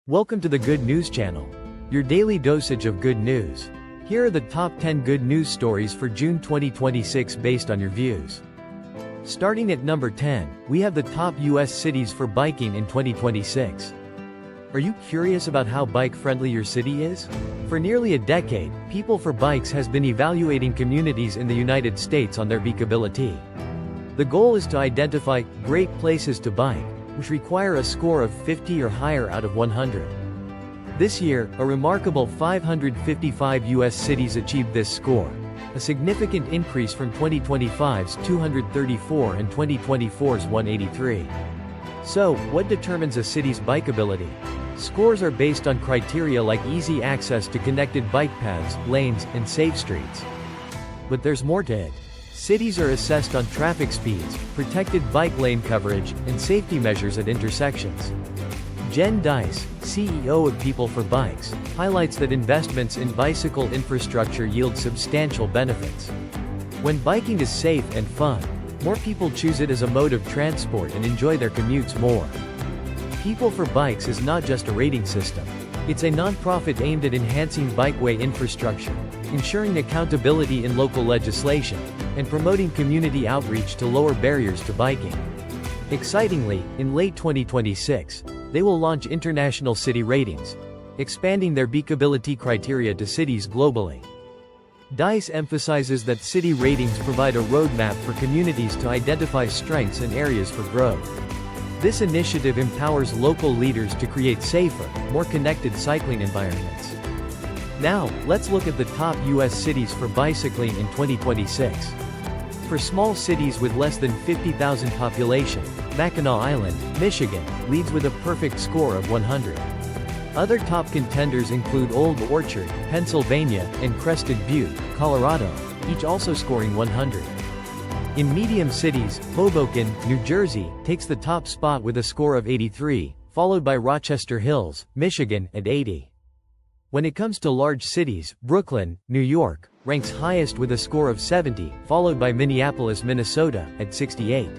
Welcome to the Good News Channel, your daily dosage of good news. Here are the top 10 good news stories for June 2026 based on your views. Starting at number 10, we have the top US cities for biking in 2026. Are you curious about how bike-friendly your city is? For nearly a decade, People for Bikes has been evaluating communities in the United States on their bikeability. The goal is to identify great places to bike, which require a score of 50 or higher out of 100. This year, a remarkable 555 US cities achieved this score, a significant increase from 2025's 234 and 2024's 183. So, what determines a city's bikeability? Scores are based on criteria like easy access to connected bike paths, lanes, and safe streets. But there's more to it. Cities are assessed on traffic speeds, protected bike lane coverage, and safety measures at intersections. Jen Dice, CEO of People for Bikes, highlights that investments in bicycle infrastructure yield substantial benefits. When biking is safe and fun, more people choose it as a mode of transport and enjoy their commutes more. People for Bikes is not just a rating system. It's a nonprofit aimed at enhancing bikeway infrastructure, ensuring accountability in local legislation, and promoting community outreach to lower barriers to biking. Excitingly, in late 2026, they will launch international city ratings, expanding their bikeability criteria to cities globally. DICE emphasizes that city ratings provide a roadmap for communities to identify strengths and areas for growth. This initiative empowers local leaders to create safer, more connected cycling environments. Now, let's look at the top US cities for bicycling in 2026. For small cities with less than 50,000 population, Mackinac Island, Michigan, leads with a perfect score of 100. Other top contenders include Old Orchard, Pennsylvania, and Crested Butte, Colorado, each also scoring 100. In medium cities, Hoboken, New Jersey, takes the top spot with a score of 83, followed by Rochester Hills, Michigan, at 80. When it comes to large cities, Brooklyn, New York, ranks highest with a score of 70, followed by Minneapolis, Minnesota, at 68.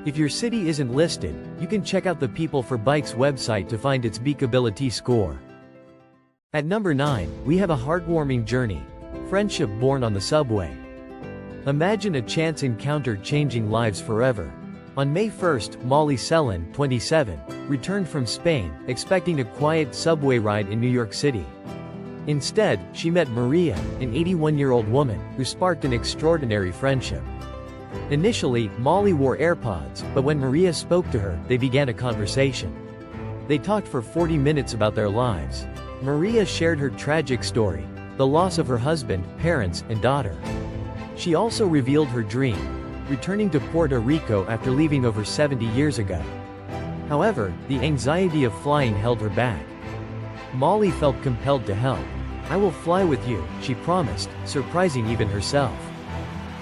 If your city isn't listed, you can check out the People for Bikes website to find its bikeability score. At number 9, we have a heartwarming journey, friendship born on the subway. Imagine a chance encounter changing lives forever. On May 1st, Molly Sellen, 27, returned from Spain, expecting a quiet subway ride in New York City. Instead, she met Maria, an 81-year-old woman, who sparked an extraordinary friendship. Initially, Molly wore AirPods, but when Maria spoke to her, they began a conversation. They talked for 40 minutes about their lives. Maria shared her tragic story, the loss of her husband, parents, and daughter. She also revealed her dream, returning to Puerto Rico after leaving over 70 years ago. However, the anxiety of flying held her back. Molly felt compelled to help. "I will fly with you," she promised, surprising even herself.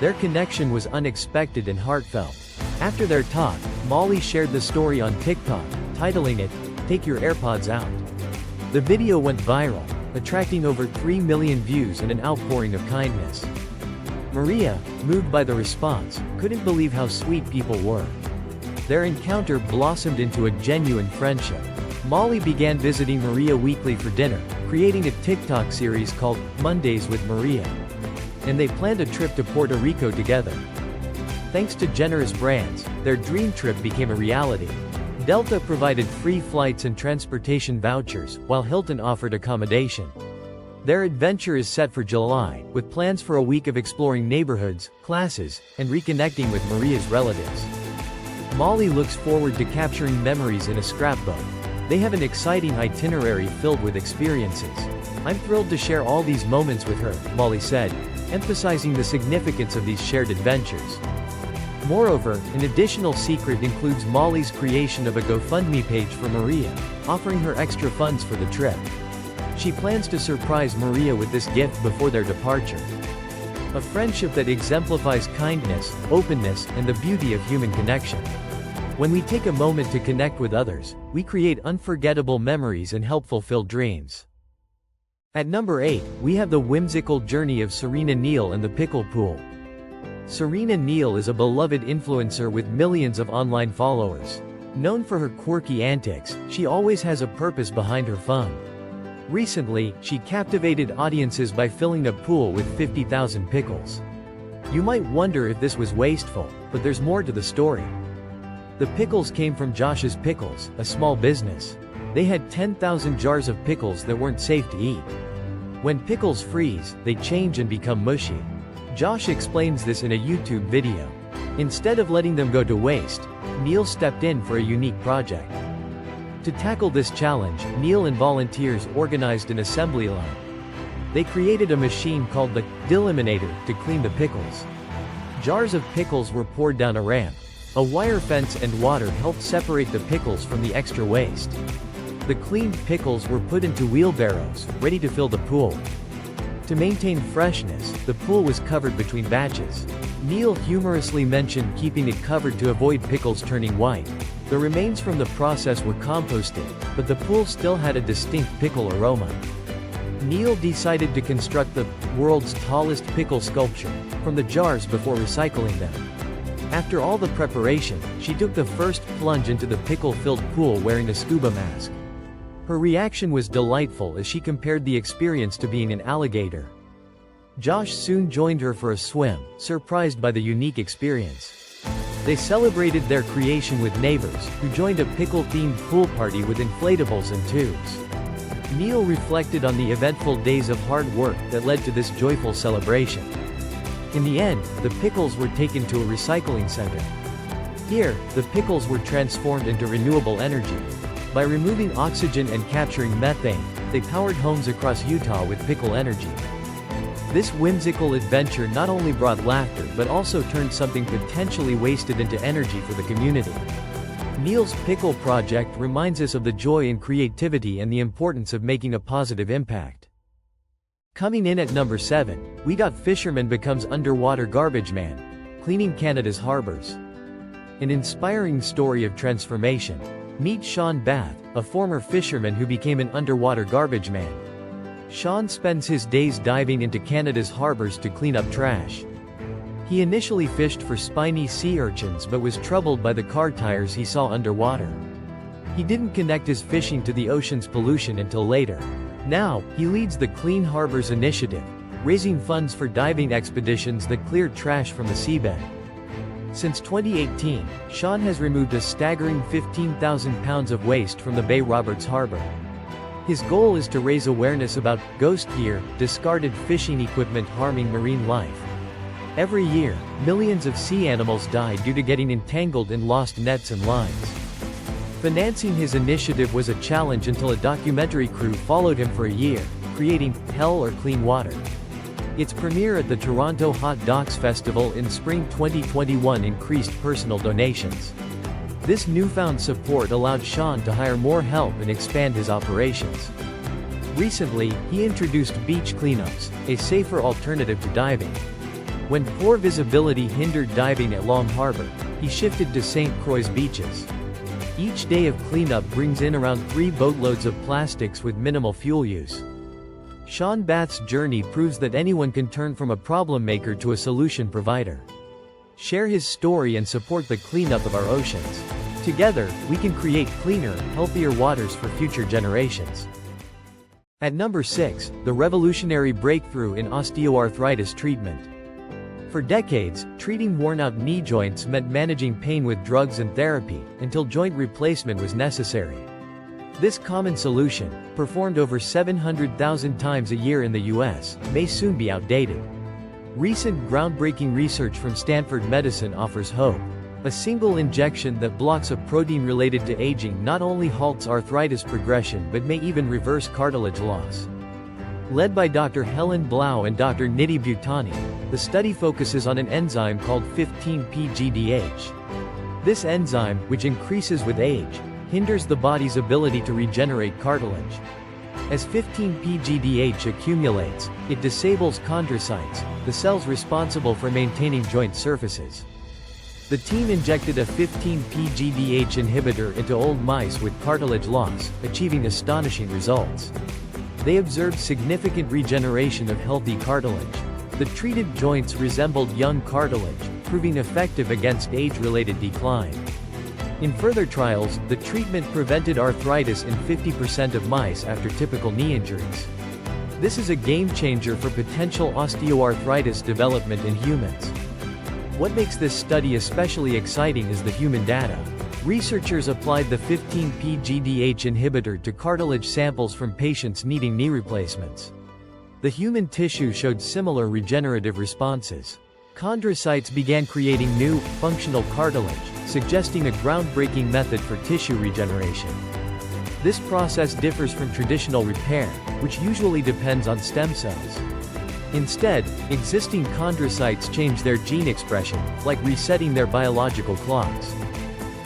Their connection was unexpected and heartfelt. After their talk, Molly shared the story on TikTok, titling it, "Take Your AirPods Out." The video went viral, attracting over 3 million views and an outpouring of kindness. Maria, moved by the response, couldn't believe how sweet people were. Their encounter blossomed into a genuine friendship. Molly began visiting Maria weekly for dinner, creating a TikTok series called Mondays with Maria. And they planned a trip to Puerto Rico together. Thanks to generous brands, their dream trip became a reality. Delta provided free flights and transportation vouchers, while Hilton offered accommodation. Their adventure is set for July, with plans for a week of exploring neighborhoods, classes, and reconnecting with Maria's relatives. Molly looks forward to capturing memories in a scrapbook. They have an exciting itinerary filled with experiences. "I'm thrilled to share all these moments with her," Molly said, emphasizing the significance of these shared adventures. Moreover, an additional secret includes Molly's creation of a GoFundMe page for Maria, offering her extra funds for the trip. She plans to surprise Maria with this gift before their departure. A friendship that exemplifies kindness, openness, and the beauty of human connection. When we take a moment to connect with others, we create unforgettable memories and help fulfill dreams. At number 8, we have the whimsical journey of Serena Neel and the Pickle pool. Serena Neel is a beloved influencer with millions of online followers. Known for her quirky antics, she always has a purpose behind her fun. Recently, she captivated audiences by filling a pool with 50,000 pickles. You might wonder if this was wasteful, but there's more to the story. The pickles came from Josh's Pickles, a small business. They had 10,000 jars of pickles that weren't safe to eat. When pickles freeze, they change and become mushy. Josh explains this in a YouTube video. Instead of letting them go to waste, Neel stepped in for a unique project. To tackle this challenge, Neel and volunteers organized an assembly line. They created a machine called the Deliminator to clean the pickles. Jars of pickles were poured down a ramp. A wire fence and water helped separate the pickles from the extra waste. The cleaned pickles were put into wheelbarrows, ready to fill the pool. To maintain freshness, the pool was covered between batches. Neel humorously mentioned keeping it covered to avoid pickles turning white. The remains from the process were composted, but the pool still had a distinct pickle aroma. Neel decided to construct the world's tallest pickle sculpture from the jars before recycling them. After all the preparation, she took the first plunge into the pickle-filled pool wearing a scuba mask. Her reaction was delightful as she compared the experience to being an alligator. Josh soon joined her for a swim, surprised by the unique experience. They celebrated their creation with neighbors, who joined a pickle-themed pool party with inflatables and tubes. Neel reflected on the eventful days of hard work that led to this joyful celebration. In the end, the pickles were taken to a recycling center. Here, the pickles were transformed into renewable energy. By removing oxygen and capturing methane, they powered homes across Utah with pickle energy. This whimsical adventure not only brought laughter but also turned something potentially wasted into energy for the community. Neel's Pickle project reminds us of the joy in creativity and the importance of making a positive impact. Coming in at number 7, we got Fisherman becomes underwater garbage man, cleaning Canada's harbors. An inspiring story of transformation. Meet Sean Bath, a former fisherman who became an underwater garbage man. Sean spends his days diving into Canada's harbors to clean up trash. He initially fished for spiny sea urchins but was troubled by the car tires he saw underwater. He didn't connect his fishing to the ocean's pollution until later. Now, he leads the Clean Harbors Initiative, raising funds for diving expeditions that clear trash from the seabed. Since 2018, Sean has removed a staggering 15,000 pounds of waste from the Bay Roberts Harbor. His goal is to raise awareness about ghost gear, discarded fishing equipment harming marine life. Every year, millions of sea animals die due to getting entangled in lost nets and lines. Financing his initiative was a challenge until a documentary crew followed him for a year, creating Hell or Clean Water. Its premiere at the Toronto Hot Docs Festival in spring 2021 increased personal donations. This newfound support allowed Sean to hire more help and expand his operations. Recently, he introduced beach cleanups, a safer alternative to diving. When poor visibility hindered diving at Long Harbor, he shifted to St. Croix beaches. Each day of cleanup brings in around 3 boatloads of plastics with minimal fuel use. Sean Bath's journey proves that anyone can turn from a problem maker to a solution provider. Share his story and support the cleanup of our oceans. Together, we can create cleaner, healthier waters for future generations. At number 6, the revolutionary breakthrough in osteoarthritis treatment. For decades, treating worn-out knee joints meant managing pain with drugs and therapy, until joint replacement was necessary. This common solution, performed over 700,000 times a year in the US, may soon be outdated. Recent groundbreaking research from Stanford Medicine offers hope. A single injection that blocks a protein related to aging not only halts arthritis progression but may even reverse cartilage loss. Led by Dr. Helen Blau and Dr. Nidhi Bhutani, the study focuses on an enzyme called 15-PGDH. This enzyme, which increases with age, hinders the body's ability to regenerate cartilage. As 15-PGDH accumulates, it disables chondrocytes, the cells responsible for maintaining joint surfaces. The team injected a 15-PGDH inhibitor into old mice with cartilage loss, achieving astonishing results. They observed significant regeneration of healthy cartilage. The treated joints resembled young cartilage, proving effective against age-related decline. In further trials, the treatment prevented arthritis in 50% of mice after typical knee injuries. This is a game-changer for potential osteoarthritis development in humans. What makes this study especially exciting is the human data. Researchers applied the 15-PGDH inhibitor to cartilage samples from patients needing knee replacements. The human tissue showed similar regenerative responses. Chondrocytes began creating new, functional cartilage, suggesting a groundbreaking method for tissue regeneration. This process differs from traditional repair, which usually depends on stem cells. Instead, existing chondrocytes change their gene expression, like resetting their biological clocks.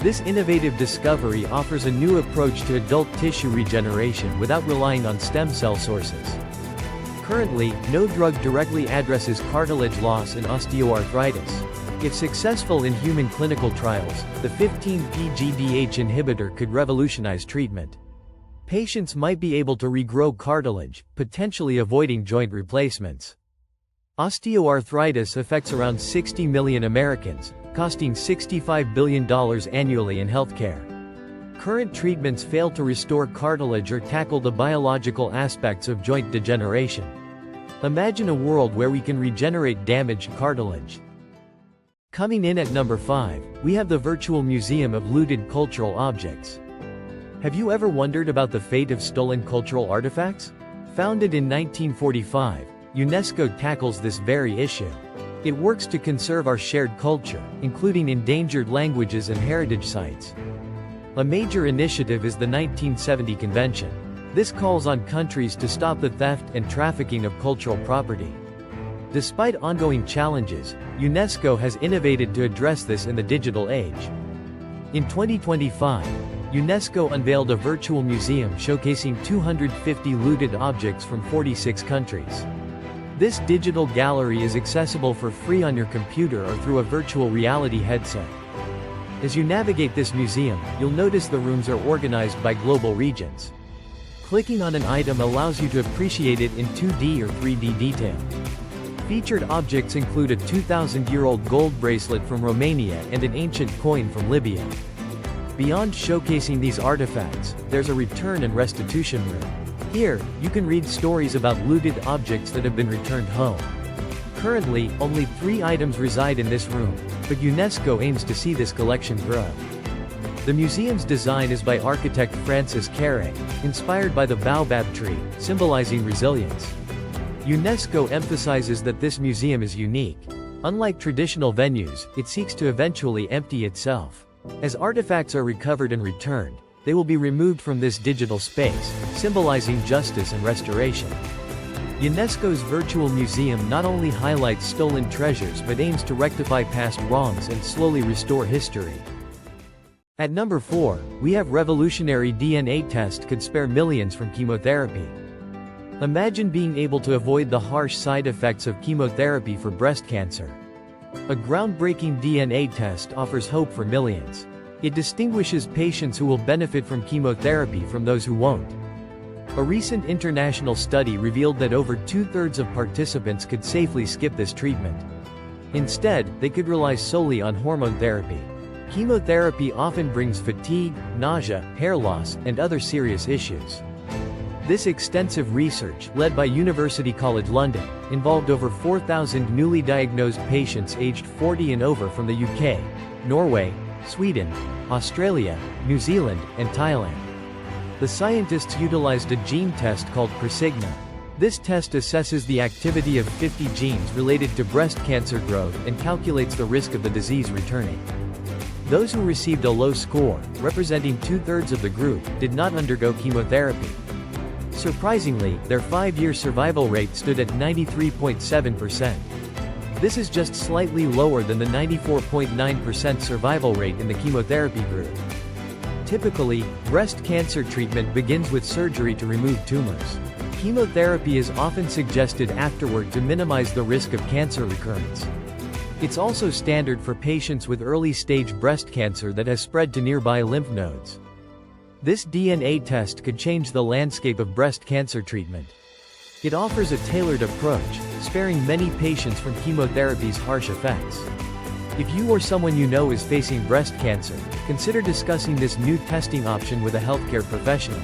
This innovative discovery offers a new approach to adult tissue regeneration without relying on stem cell sources. Currently, no drug directly addresses cartilage loss in osteoarthritis. If successful in human clinical trials, the 15-PGDH inhibitor could revolutionize treatment. Patients might be able to regrow cartilage, potentially avoiding joint replacements. Osteoarthritis affects around 60 million Americans, costing $65 billion annually in healthcare. Current treatments fail to restore cartilage or tackle the biological aspects of joint degeneration. Imagine a world where we can regenerate damaged cartilage. Coming in at number 5, we have the Virtual Museum of Looted Cultural Objects. Have you ever wondered about the fate of stolen cultural artifacts? Founded in 1945, UNESCO tackles this very issue. It works to conserve our shared culture, including endangered languages and heritage sites. A major initiative is the 1970 Convention. This calls on countries to stop the theft and trafficking of cultural property. Despite ongoing challenges, UNESCO has innovated to address this in the digital age. In 2025, UNESCO unveiled a virtual museum showcasing 250 looted objects from 46 countries. This digital gallery is accessible for free on your computer or through a virtual reality headset. As you navigate this museum, you'll notice the rooms are organized by global regions. Clicking on an item allows you to appreciate it in 2D or 3D detail. Featured objects include a 2,000-year-old gold bracelet from Romania and an ancient coin from Libya. Beyond showcasing these artifacts, there's a return and restitution room. Here, you can read stories about looted objects that have been returned home. Currently, only 3 items reside in this room, but UNESCO aims to see this collection grow. The museum's design is by architect Francis Carré, inspired by the baobab tree, symbolizing resilience. UNESCO emphasizes that this museum is unique. Unlike traditional venues, it seeks to eventually empty itself. As artifacts are recovered and returned, they will be removed from this digital space, symbolizing justice and restoration. UNESCO's virtual museum not only highlights stolen treasures but aims to rectify past wrongs and slowly restore history. At number 4, we have revolutionary DNA test could spare millions from chemotherapy. Imagine being able to avoid the harsh side effects of chemotherapy for breast cancer. A groundbreaking DNA test offers hope for millions. It distinguishes patients who will benefit from chemotherapy from those who won't. A recent international study revealed that over 2/3 of participants could safely skip this treatment. Instead, they could rely solely on hormone therapy. Chemotherapy often brings fatigue, nausea, hair loss, and other serious issues. This extensive research, led by University College London, involved over 4,000 newly diagnosed patients aged 40 and over from the UK, Norway, Sweden, Australia, New Zealand, and Thailand. The scientists utilized a gene test called Prosigna. This test assesses the activity of 50 genes related to breast cancer growth and calculates the risk of the disease returning. Those who received a low score, representing 2/3 of the group, did not undergo chemotherapy. Surprisingly, their 5-year survival rate stood at 93.7%. This is just slightly lower than the 94.9% survival rate in the chemotherapy group. Typically, breast cancer treatment begins with surgery to remove tumors. Chemotherapy is often suggested afterward to minimize the risk of cancer recurrence. It's also standard for patients with early-stage breast cancer that has spread to nearby lymph nodes. This DNA test could change the landscape of breast cancer treatment. It offers a tailored approach, sparing many patients from chemotherapy's harsh effects. If you or someone you know is facing breast cancer, consider discussing this new testing option with a healthcare professional.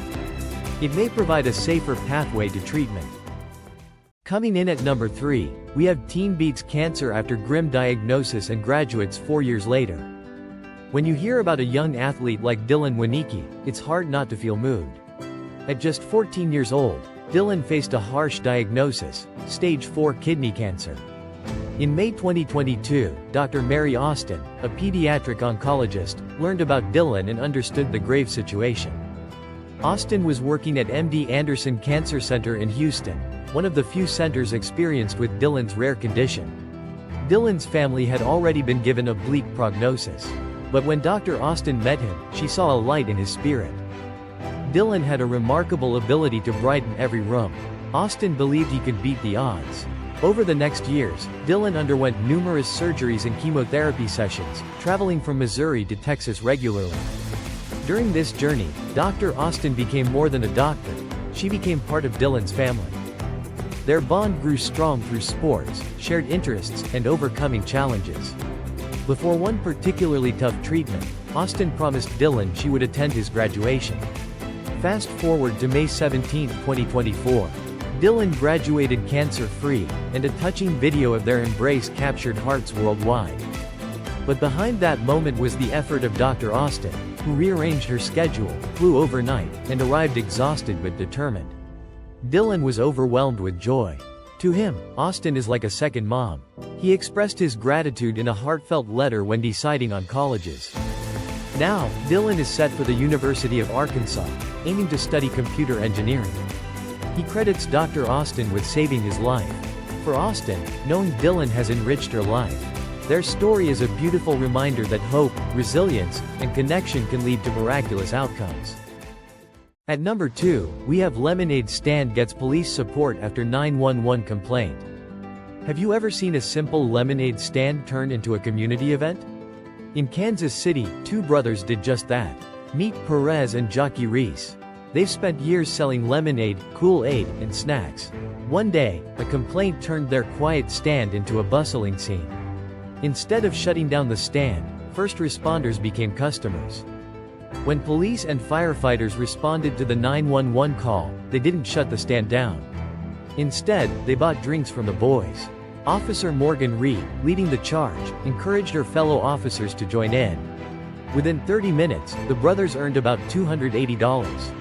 It may provide a safer pathway to treatment. Coming in at number 3, we have teen beats cancer after grim diagnosis and graduates 4 years later. When you hear about a young athlete like Dylan Winicki, it's hard not to feel moved. At just 14 years old, Dylan faced a harsh diagnosis, stage 4 kidney cancer. In May 2022, Dr. Mary Austin, a pediatric oncologist, learned about Dylan and understood the grave situation. Austin was working at MD Anderson Cancer Center in Houston, one of the few centers experienced with Dylan's rare condition. Dylan's family had already been given a bleak prognosis. But when Dr. Austin met him, she saw a light in his spirit. Dylan had a remarkable ability to brighten every room. Austin believed he could beat the odds. Over the next years, Dylan underwent numerous surgeries and chemotherapy sessions, traveling from Missouri to Texas regularly. During this journey, Dr. Austin became more than a doctor. She became part of Dylan's family. Their bond grew strong through sports, shared interests, and overcoming challenges. Before one particularly tough treatment, Austin promised Dylan she would attend his graduation. Fast forward to May 17, 2024. Dylan graduated cancer-free, and a touching video of their embrace captured hearts worldwide. But behind that moment was the effort of Dr. Austin, who rearranged her schedule, flew overnight, and arrived exhausted but determined. Dylan was overwhelmed with joy. To him, Austin is like a second mom. He expressed his gratitude in a heartfelt letter when deciding on colleges. Now, Dylan is set for the University of Arkansas, aiming to study computer engineering. He credits Dr. Austin with saving his life. For Austin, knowing Dylan has enriched her life. Their story is a beautiful reminder that hope, resilience, and connection can lead to miraculous outcomes. At number 2, we have lemonade stand gets police support after 911 complaint. Have you ever seen a simple lemonade stand turned into a community event? In Kansas City, 2 brothers did just that. Meet Perez and Jockey Reese. They've spent years selling lemonade, Kool-Aid, and snacks. One day, a complaint turned their quiet stand into a bustling scene. Instead of shutting down the stand, first responders became customers. When police and firefighters responded to the 911 call, they didn't shut the stand down. Instead, they bought drinks from the boys. Officer Morgan Reed, leading the charge, encouraged her fellow officers to join in. Within 30 minutes, the brothers earned about $280.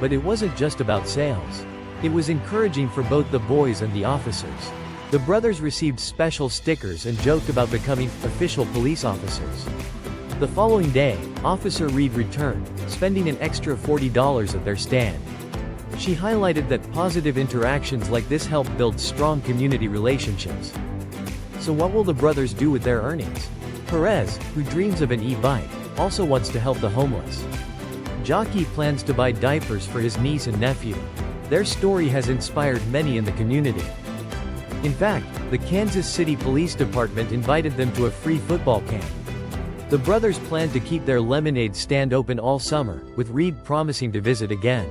But it wasn't just about sales. It was encouraging for both the boys and the officers. The brothers received special stickers and joked about becoming official police officers. The following day, Officer Reed returned, spending an extra $40 at their stand. She highlighted that positive interactions like this help build strong community relationships. So what will the brothers do with their earnings? Perez, who dreams of an e-bike, also wants to help the homeless. Jockey plans to buy diapers for his niece and nephew. Their story has inspired many in the community. In fact, the Kansas City Police Department invited them to a free football camp. The brothers plan to keep their lemonade stand open all summer, with Reed promising to visit again.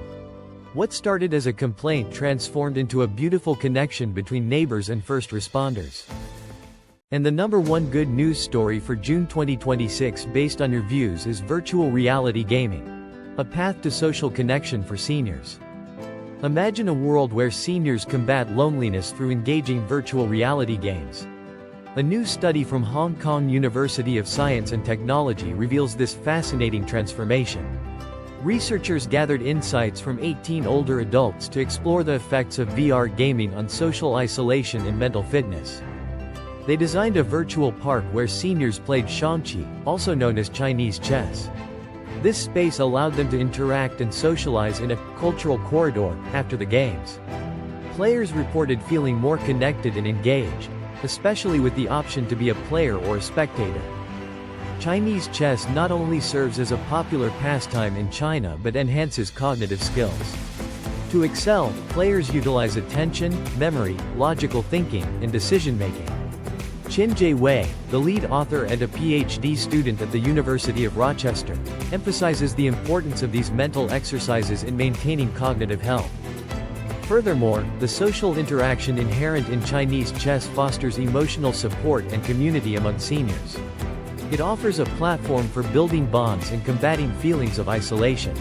What started as a complaint transformed into a beautiful connection between neighbors and first responders. And the number 1 good news story for June 2026 based on your views is virtual reality gaming. A path to social connection for seniors. Imagine a world where seniors combat loneliness through engaging virtual reality games. A new study from Hong Kong University of Science and Technology reveals this fascinating transformation. Researchers gathered insights from 18 older adults to explore the effects of VR gaming on social isolation and mental fitness. They designed a virtual park where seniors played Shangqi, also known as Chinese chess. This space allowed them to interact and socialize in a cultural corridor after the games. Players reported feeling more connected and engaged, especially with the option to be a player or a spectator. Chinese chess not only serves as a popular pastime in China but enhances cognitive skills. To excel, players utilize attention, memory, logical thinking, and decision-making. Qin Wei, the lead author and a PhD student at the University of Rochester, emphasizes the importance of these mental exercises in maintaining cognitive health. Furthermore, the social interaction inherent in Chinese chess fosters emotional support and community among seniors. It offers a platform for building bonds and combating feelings of isolation.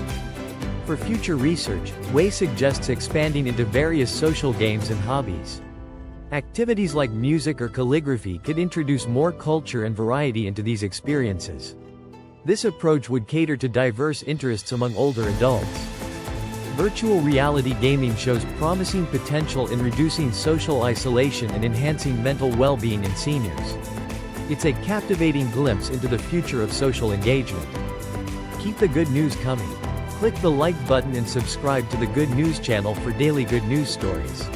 For future research, Wei suggests expanding into various social games and hobbies. Activities like music or calligraphy could introduce more culture and variety into these experiences. This approach would cater to diverse interests among older adults. Virtual reality gaming shows promising potential in reducing social isolation and enhancing mental well-being in seniors. It's a captivating glimpse into the future of social engagement. Keep the good news coming. Click the like button and subscribe to the Good News channel for daily good news stories.